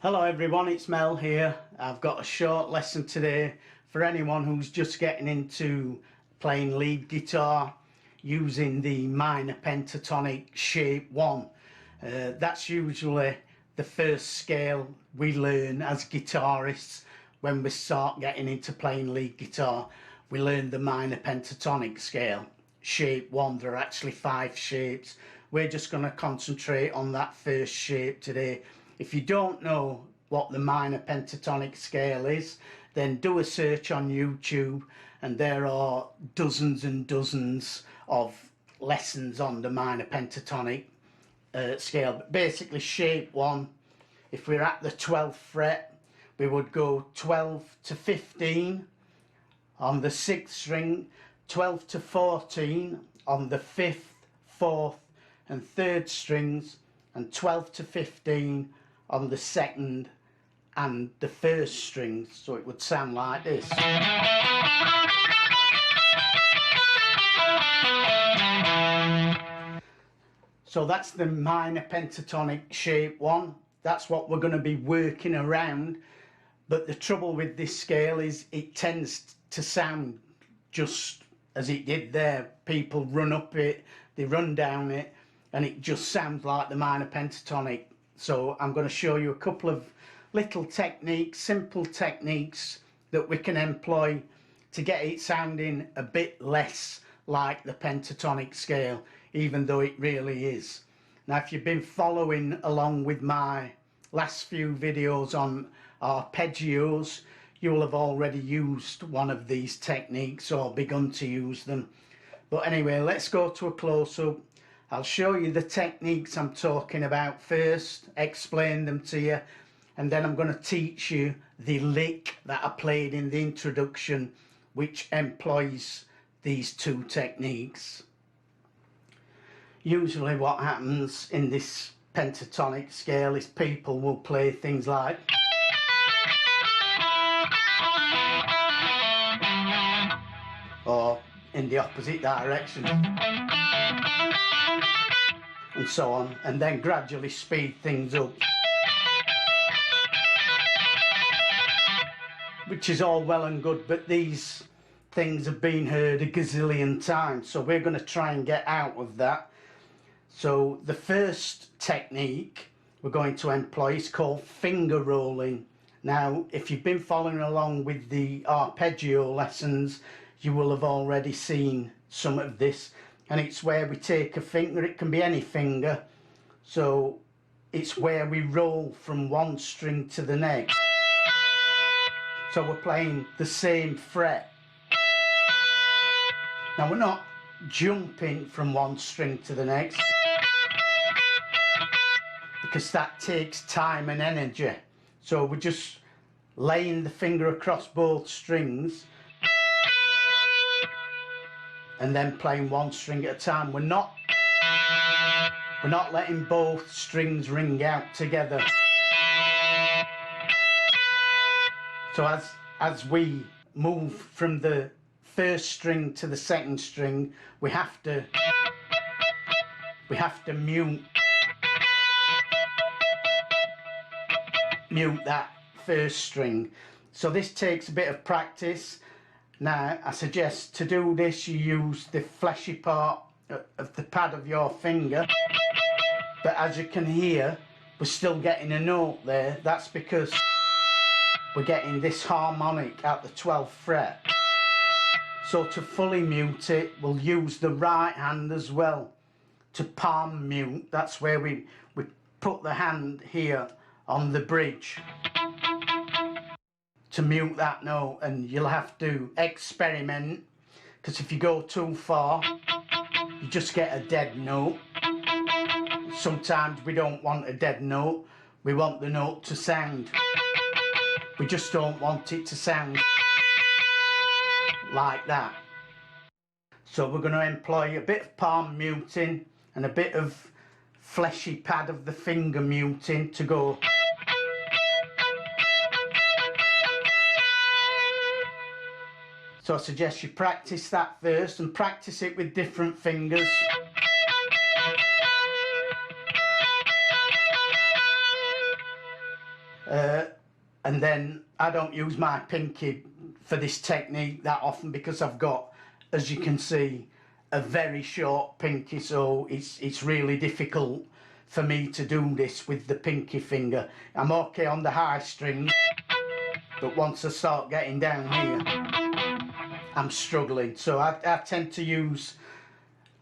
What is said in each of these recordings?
Hello everyone, it's Mel here. I've got a short lesson today for anyone who's just getting into playing lead guitar using the minor pentatonic shape 1. That's usually the first scale we learn as guitarists when we start getting into playing lead guitar. We learn the minor pentatonic scale, shape 1. There are actually 5 shapes. We're just going to concentrate on that first shape today. If you don't know what the minor pentatonic scale is, then do a search on YouTube and there are dozens and dozens of lessons on the minor pentatonic scale. But basically shape 1, if we're at the 12th fret, we would go 12 to 15 on the 6th string, 12 to 14 on the 5th, 4th and 3rd strings, and 12 to 15 on the 2nd and the 1st strings. So it would sound like this. So that's the minor pentatonic shape 1. That's what we're going to be working around. But the trouble with this scale is it tends to sound just as it did there. People run up it, they run down it, and it just sounds like the minor pentatonic. So I'm going to show you a couple of little techniques, simple techniques that we can employ to get it sounding a bit less like the pentatonic scale, even though it really is. Now, if you've been following along with my last few videos on arpeggios, you will have already used one of these techniques or begun to use them. But anyway, let's go to a close-up. I'll show you the techniques I'm talking about first, explain them to you, and then I'm going to teach you the lick that I played in the introduction, which employs these 2 techniques. Usually what happens in this pentatonic scale is people will play things like or in the opposite direction, and so on, and then gradually speed things up, which is all well and good, but these things have been heard a gazillion times, so we're going to try and get out of that. So the first technique we're going to employ is called finger rolling. Now, if you've been following along with the arpeggio lessons, you will have already seen some of this, and it's where we take a finger, it can be any finger, so it's where we roll from one string to the next. So we're playing the same fret. Now we're not jumping from one string to the next, because that takes time and energy. So we're just laying the finger across both strings and then playing one string at a time. We're not letting both strings ring out together. So as we move from the 1st string to the 2nd string, we have to mute that 1st string. So this takes a bit of practice. Now, I suggest to do this you use the fleshy part of the pad of your finger, but as you can hear, we're still getting a note there. That's because we're getting this harmonic at the 12th fret. So to fully mute it, we'll use the right hand as well to palm mute. That's where we put the hand here on the bridge to mute that note, and you'll have to experiment, because if you go too far you just get a dead note. Sometimes we don't want a dead note, we want the note to sound. We just don't want it to sound like that. So we're going to employ a bit of palm muting and a bit of fleshy pad of the finger muting to go. So I suggest you practice that first, and practice it with different fingers. And then I don't use my pinky for this technique that often because I've got, as you can see, a very short pinky, so it's really difficult for me to do this with the pinky finger. I'm okay on the high string, but once I start getting down here, I'm struggling. So I tend to use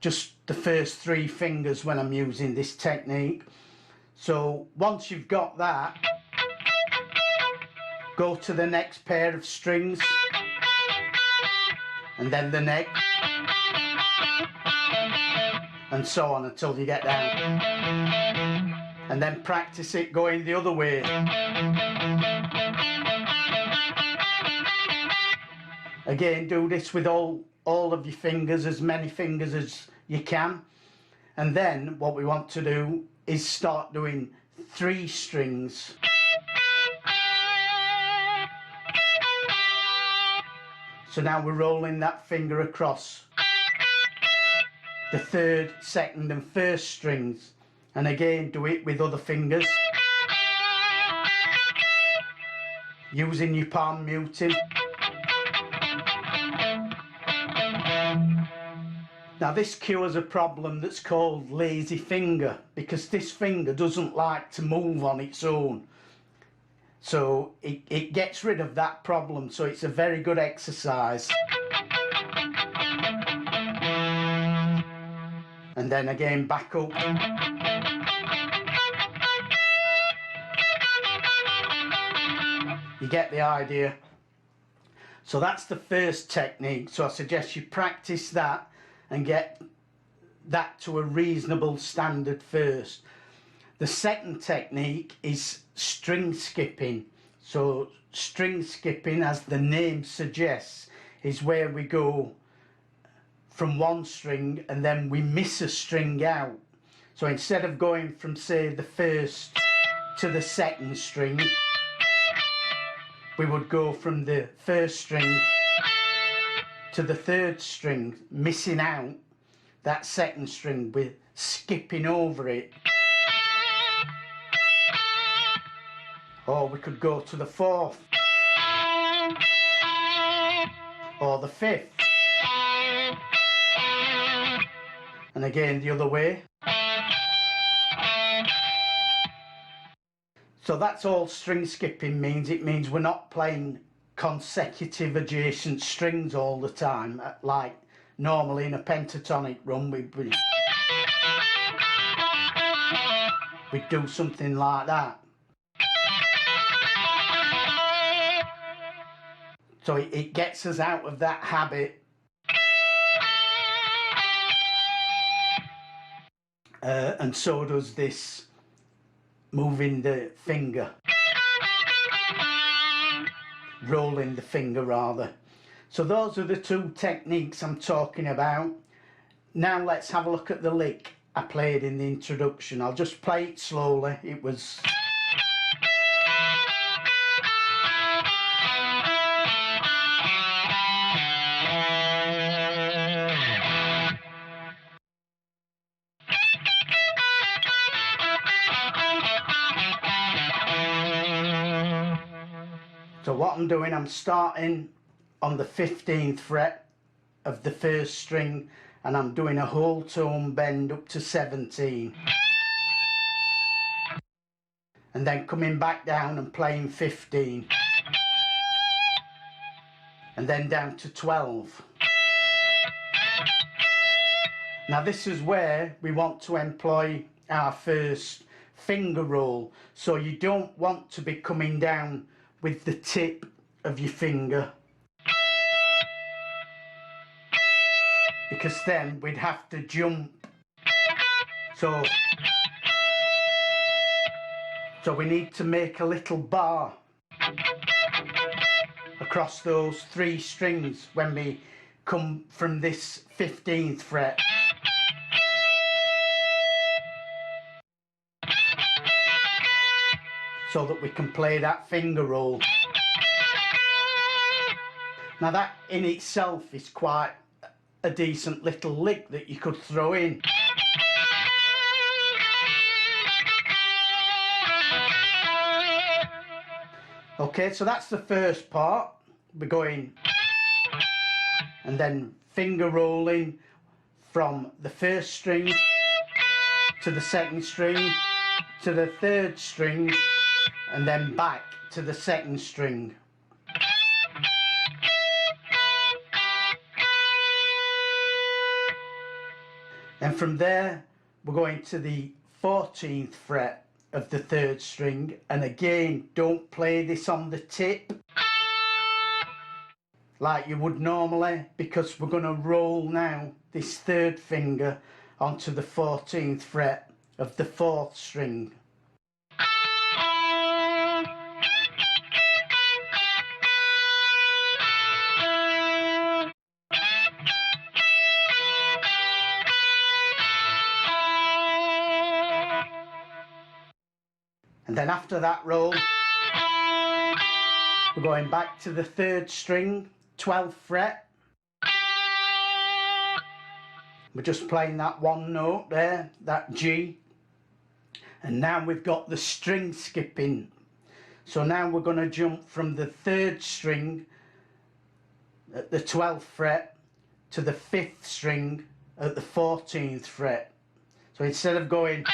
just the first 3 fingers when I'm using this technique. So once you've got that, go to the next pair of strings, and then the next, and so on until you get down. And then practice it going the other way. Again, do this with all of your fingers, as many fingers as you can. And then what we want to do is start doing 3 strings. So now we're rolling that finger across the 3rd, 2nd and 1st strings. And again, do it with other fingers, using your palm muting. Now this cures a problem that's called lazy finger, because this finger doesn't like to move on its own. So it gets rid of that problem, so it's a very good exercise. And then again back up. You get the idea. So that's the first technique, so I suggest you practice that and get that to a reasonable standard first. The second technique is string skipping. So string skipping, as the name suggests, is where we go from one string and then we miss a string out. So instead of going from, say, the 1st to the 2nd string, we would go from the 1st string to the 3rd string, missing out that 2nd string with skipping over it. Or we could go to the 4th or the 5th, and again the other way. So that's all string skipping means. It means we're not playing consecutive adjacent strings all the time, like normally in a pentatonic run we'd do something like that. So it gets us out of that habit. And so does this moving the finger, rolling the finger rather. So those are the 2 techniques I'm talking about. Now let's have a look at the lick I played in the introduction. I'll just play it slowly. It was... So what I'm doing, I'm starting on the 15th fret of the 1st string and I'm doing a whole tone bend up to 17. And then coming back down and playing 15. And then down to 12. Now this is where we want to employ our first finger roll. So you don't want to be coming down with the tip of your finger, because then we'd have to jump. So we need to make a little bar across those 3 strings when we come from this 15th fret. So that we can play that finger roll. Now that in itself is quite a decent little lick that you could throw in. Okay, so that's the first part. We're going and then finger rolling from the first string to the second string to the third string and then back to the second string. And from there we're going to the 14th fret of the third string, and again don't play this on the tip like you would normally, because we're going to roll now this third finger onto the 14th fret of the fourth string. And then after that roll, we're going back to the third string, 12th fret. We're just playing that one note there, that G. And now we've got the string skipping. So now we're going to jump from the third string at the 12th fret to the 5th string at the 14th fret. So instead of going,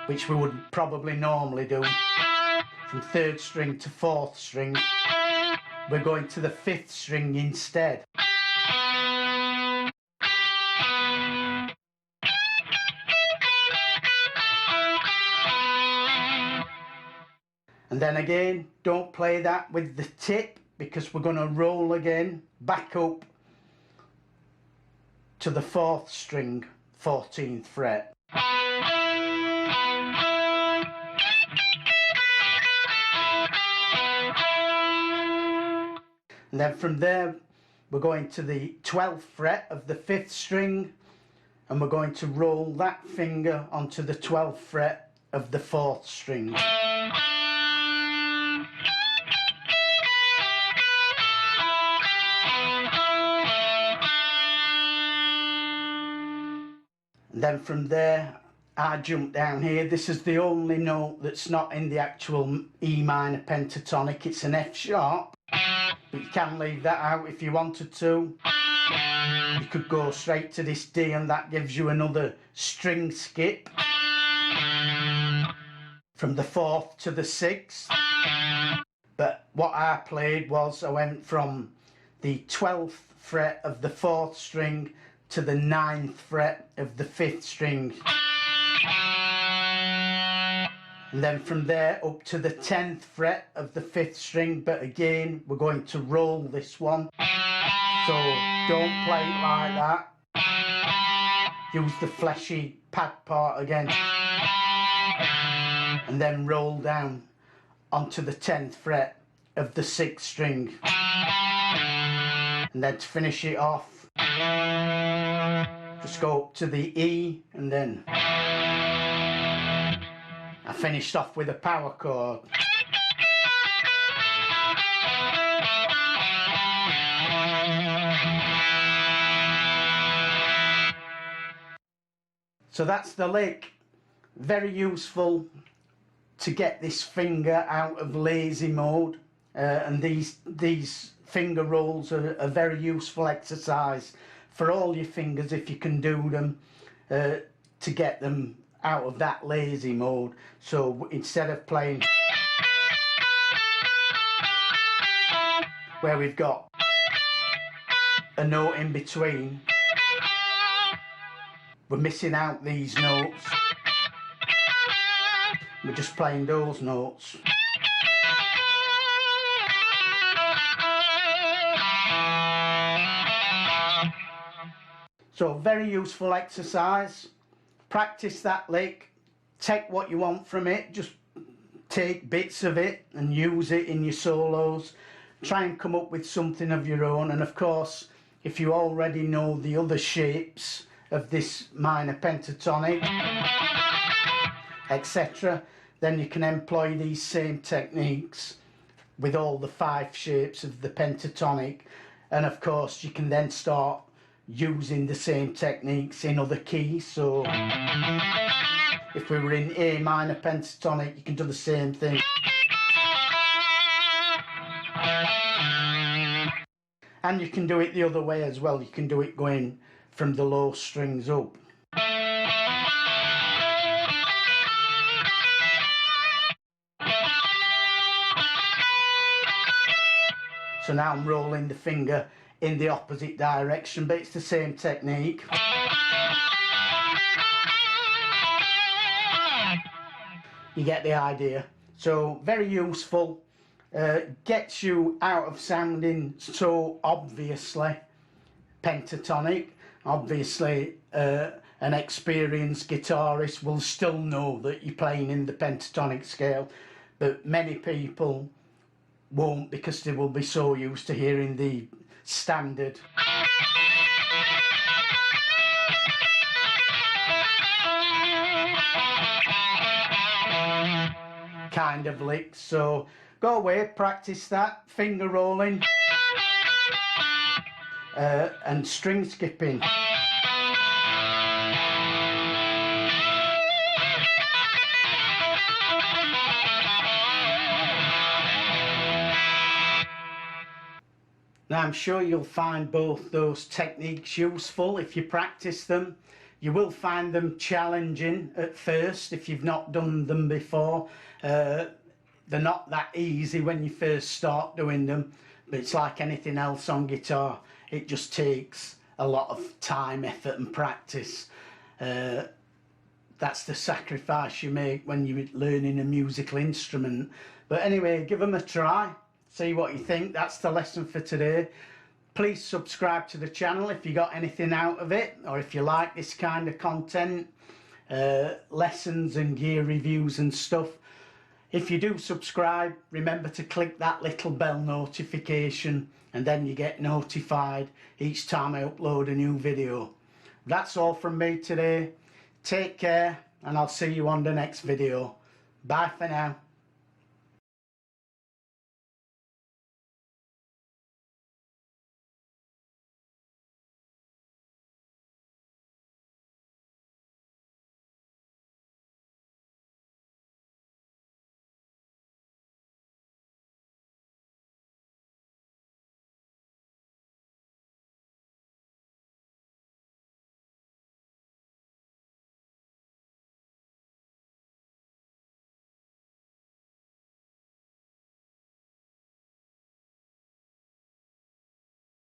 which we would probably normally do, from third string to fourth string, we're going to the 5th string instead. And then again, don't play that with the tip, because we're going to roll again back up to the 4th string, 14th fret. And then from there we're going to the 12th fret of the 5th string, and we're going to roll that finger onto the 12th fret of the 4th string. And then from there I jump down here. This is the only note that's not in the actual E minor pentatonic. It's an F sharp, but you can leave that out if you wanted to. You could go straight to this D, and that gives you another string skip from the 4th to the 6th. But what I played was, I went from the 12th fret of the 4th string to the 9th fret of the 5th string. And then from there up to the 10th fret of the 5th string, but again we're going to roll this one, so don't play it like that. Use the fleshy pad part again, and then roll down onto the 10th fret of the 6th string. And then to finish it off, just go up to the E, and then I finished off with a power chord. So that's the lick. Very useful to get this finger out of lazy mode, and these finger rolls are a very useful exercise for all your fingers if you can do them, to get them out of that lazy mode. So instead of playing where we've got a note in between, we're missing out these notes. We're just playing those notes. So very useful exercise. Practice that lick, take what you want from it, just take bits of it and use it in your solos. Try and come up with something of your own, and of course if you already know the other shapes of this minor pentatonic, etc., then you can employ these same techniques with all the 5 shapes of the pentatonic, and of course you can then start using the same techniques in other keys. So if we were in A minor pentatonic, you can do the same thing. And you can do it the other way as well. You can do it going from the low strings up. So now I'm rolling the finger in the opposite direction, but it's the same technique. You get the idea. So very useful. Gets you out of sounding so obviously pentatonic. Obviously an experienced guitarist will still know that you're playing in the pentatonic scale, but many people won't, because they will be so used to hearing the standard kind of licks. So go away, practice that, finger rolling and string skipping. Now I'm sure you'll find both those techniques useful if you practice them. You will find them challenging at first if you've not done them before. They're not that easy when you first start doing them, but it's like anything else on guitar. It just takes a lot of time, effort and practice. That's the sacrifice you make when you're learning a musical instrument. But anyway, give them a try. See what you think. That's the lesson for today. Please subscribe to the channel if you got anything out of it, or if you like this kind of content, lessons and gear reviews and stuff. If you do subscribe, remember to click that little bell notification, and then you get notified each time I upload a new video. That's all from me today. Take care, and I'll see you on the next video. Bye for now.